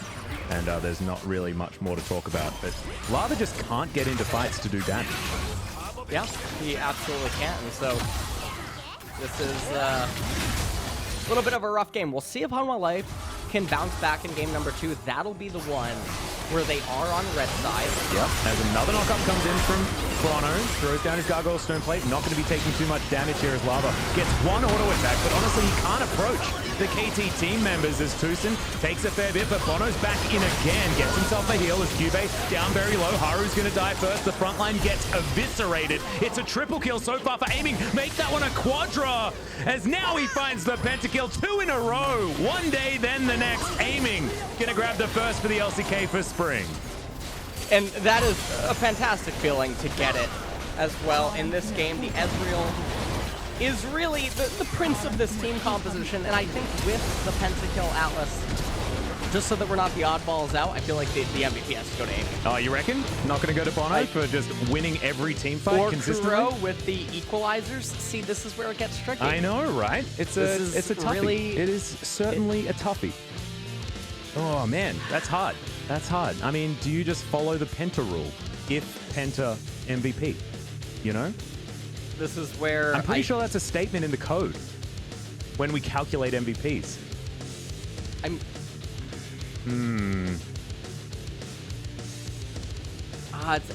Speaker 1: And there's not really much more to talk about. But Lava just can't get into fights to do damage.
Speaker 2: Yeah, he absolutely can't. And so this is a little bit of a rough game. We'll see if Hanwha Life can bounce back in game number 2. That'll be the one where they are on red side.
Speaker 1: Yep, as another knockup comes in from Bono, throws down his Gargoyle Stone Plate, not going to be taking too much damage here as Lava gets 1 auto attack, but honestly he can't approach the KT team members as Tucson takes a fair bit, but Bono's back in again, gets himself a heal as Cube down very low. Haru's going to die first, the front line gets eviscerated. It's a triple kill so far for Aiming, make that one a quadra, as now he finds the pentakill, 2 in a row, one day then the next. Aiming, going to grab the first for the LCK for Spring.
Speaker 2: And that is a fantastic feeling to get it as well in this game. The Ezreal is really the prince of this team composition, and I think with the pentakill Atlas, just so that we're not the oddballs out, I feel like the MVP has to go to Aiming.
Speaker 1: Oh, you reckon? Not going to go to Bono for just winning every team fight consistently?
Speaker 2: Or Kuro with the equalizers. See, this is where it gets tricky.
Speaker 1: I know, right? It's a toughie.
Speaker 2: Really,
Speaker 1: it is certainly a toughie. Oh, man, that's hard. That's hard. I mean, do you just follow the Penta rule? If Penta MVP, you know?
Speaker 2: This is where
Speaker 1: I'm pretty sure that's a statement in the code when we calculate MVPs.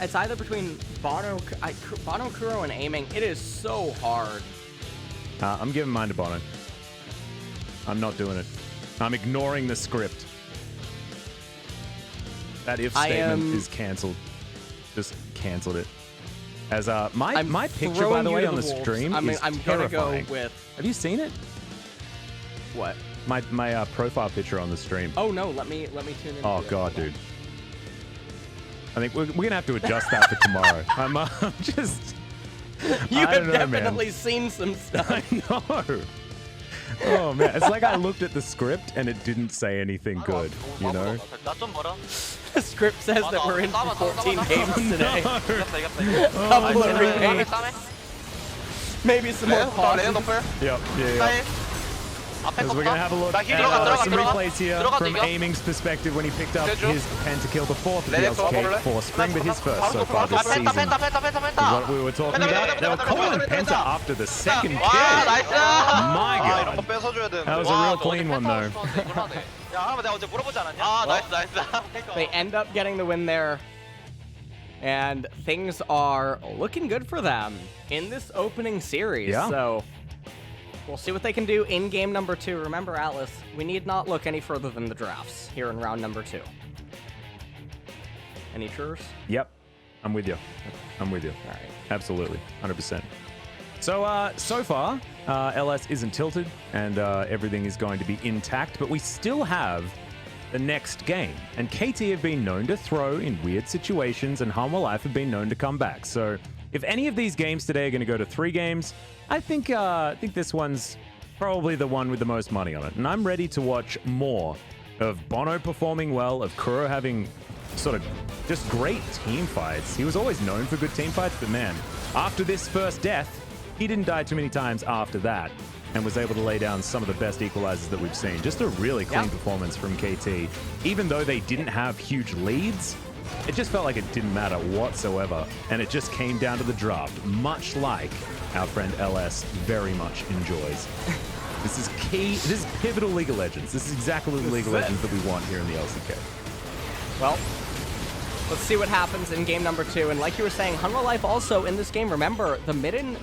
Speaker 2: It's either between Bono, Kuro, and Aiming. It is so hard.
Speaker 1: I'm giving mine to Bono. I'm not doing it. I'm ignoring the script. That if statement is cancelled. Just cancelled it. As my picture, by
Speaker 2: throwing
Speaker 1: the
Speaker 2: you
Speaker 1: way,
Speaker 2: to
Speaker 1: on the
Speaker 2: wolves.
Speaker 1: stream
Speaker 2: I mean,
Speaker 1: is
Speaker 2: I'm gonna go
Speaker 1: terrifying.
Speaker 2: with
Speaker 1: Have you seen it?
Speaker 2: what?
Speaker 1: My profile picture on the stream.
Speaker 2: Oh no, let me tune in.
Speaker 1: Oh god, dude. I think we're gonna have to adjust that for tomorrow. I'm just.
Speaker 2: You
Speaker 1: I
Speaker 2: have
Speaker 1: don't know,
Speaker 2: definitely
Speaker 1: man.
Speaker 2: seen some stuff.
Speaker 1: I know. Oh man, it's like I looked at the script and it didn't say anything good. You know.
Speaker 2: The script says that we're in for 14 games today.
Speaker 1: No.
Speaker 2: Couple of remakes. Maybe some more pauses.
Speaker 1: Yep. Yeah. As we're gonna have a look at some replays here from Aiming's perspective when he picked up his pentakill, the fourth of the LCK for Spring, but his first so far this season. Is what we were talking about. They were calling Penta after the second kill. My god. That was a real clean one though.
Speaker 2: They end up getting the win there. And things are looking good for them in this opening series.
Speaker 1: Yeah.
Speaker 2: So we'll see what they can do in game number 2. Remember, Atlas, we need not look any further than the drafts here in round number 2. Any churs?
Speaker 1: Yep. I'm with you. I'm with you.
Speaker 2: All right.
Speaker 1: Absolutely. 100%. So, so far, LS isn't tilted and everything is going to be intact, but we still have the next game. And KT have been known to throw in weird situations, and Hanwha Life have been known to come back. So if any of these games today are going to go to 3 games, I think this one's probably the one with the most money on it. And I'm ready to watch more of Bono performing well, of Kuro having sort of just great team fights. He was always known for good team fights, but man, after this first death, he didn't die too many times after that, and was able to lay down some of the best equalizers that we've seen. Just a really clean performance from KT. Even though they didn't have huge leads, it just felt like it didn't matter whatsoever. And it just came down to the draft, much like our friend LS very much enjoys. This is key. This is pivotal League of Legends. This is exactly the League of Legends that we want here in the LCK.
Speaker 2: Well, let's see what happens in game number 2. And like you were saying, Hanwha Life also in this game, remember, the mid and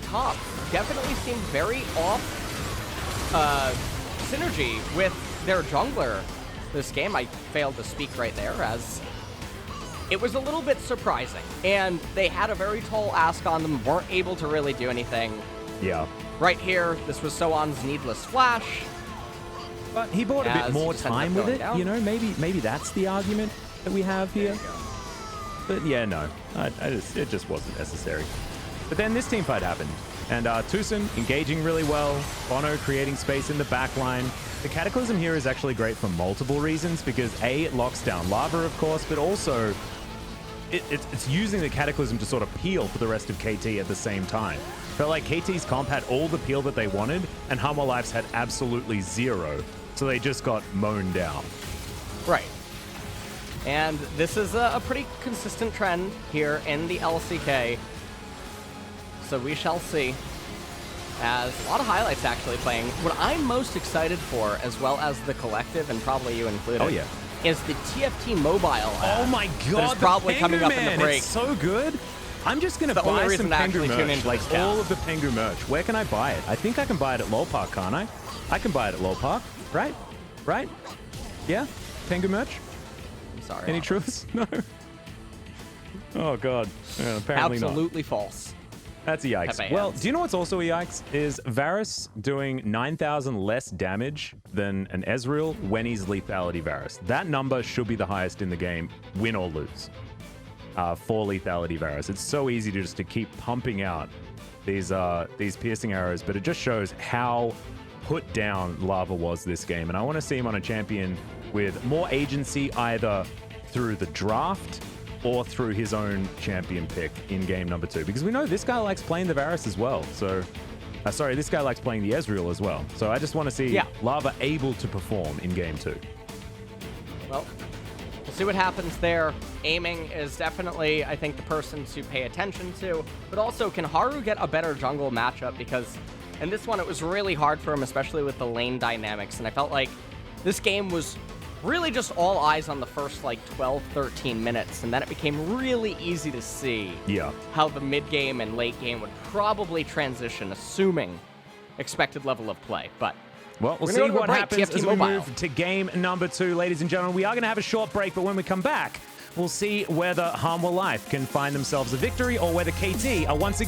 Speaker 2: top definitely seemed very off synergy with their jungler this game. I failed to speak right there, as it was a little bit surprising. And they had a very tall ask on them, weren't able to really do anything.
Speaker 1: Yeah.
Speaker 2: Right here, this was Soan's needless flash.
Speaker 1: But he bought a bit more time with it,
Speaker 2: down.
Speaker 1: you know? Maybe that's the argument that we have here. But yeah, no, it just wasn't necessary. But then this team fight happened, and Tucson engaging really well, Bono creating space in the backline. The Cataclysm here is actually great for multiple reasons, because A, it locks down lava, of course, but also it's using the Cataclysm to sort of peel for the rest of KT at the same time. Felt like KT's comp had all the peel that they wanted, and Hanwha Life's had absolutely zero, so they just got mown down.
Speaker 2: Right. And this is a pretty consistent trend here in the LCK. So we shall see. As a lot of highlights actually playing. What I'm most excited for, as well as the collective, and probably you included, is the TFT mobile app.
Speaker 1: Oh my god,
Speaker 2: that is probably coming up in the break.
Speaker 1: It's so good. I'm just going to buy some Pengu merch, like all of the Pengu merch. Where can I buy it? I think I can buy it at Lol Park, can't I? I can buy it at Lol Park, right? Right? Yeah? Pengu merch?
Speaker 2: I'm sorry.
Speaker 1: Any truths? No. Oh god. Yeah, apparently
Speaker 2: Absolutely
Speaker 1: not.
Speaker 2: False.
Speaker 1: That's a yikes. Well, do you know what's also a yikes? Is Varus doing 9,000 less damage than an Ezreal when he's lethality Varus. That number should be the highest in the game, win or lose, for lethality Varus. It's so easy to keep pumping out these piercing arrows, but it just shows how put down Lava was this game. And I want to see him on a champion with more agency, either through the draft or through his own champion pick in game number 2. Because we know this guy likes playing the Varus as well. So, sorry, this guy likes playing the Ezreal as well. So I just want to see Lava able to perform in game 2.
Speaker 2: Well, we'll see what happens there. Aiming is definitely, I think, the person to pay attention to. But also, can Haru get a better jungle matchup? Because in this one, it was really hard for him, especially with the lane dynamics. And I felt like this game was really just all eyes on the first, like, 12, 13 minutes. And then it became really easy to see how the mid-game and late game would probably transition, assuming expected level of play. But
Speaker 1: well, we'll see what happens as we move to game number 2, ladies and gentlemen. We are going to have a short break, but when we come back, we'll see whether Hanwha Life can find themselves a victory or whether KT are once again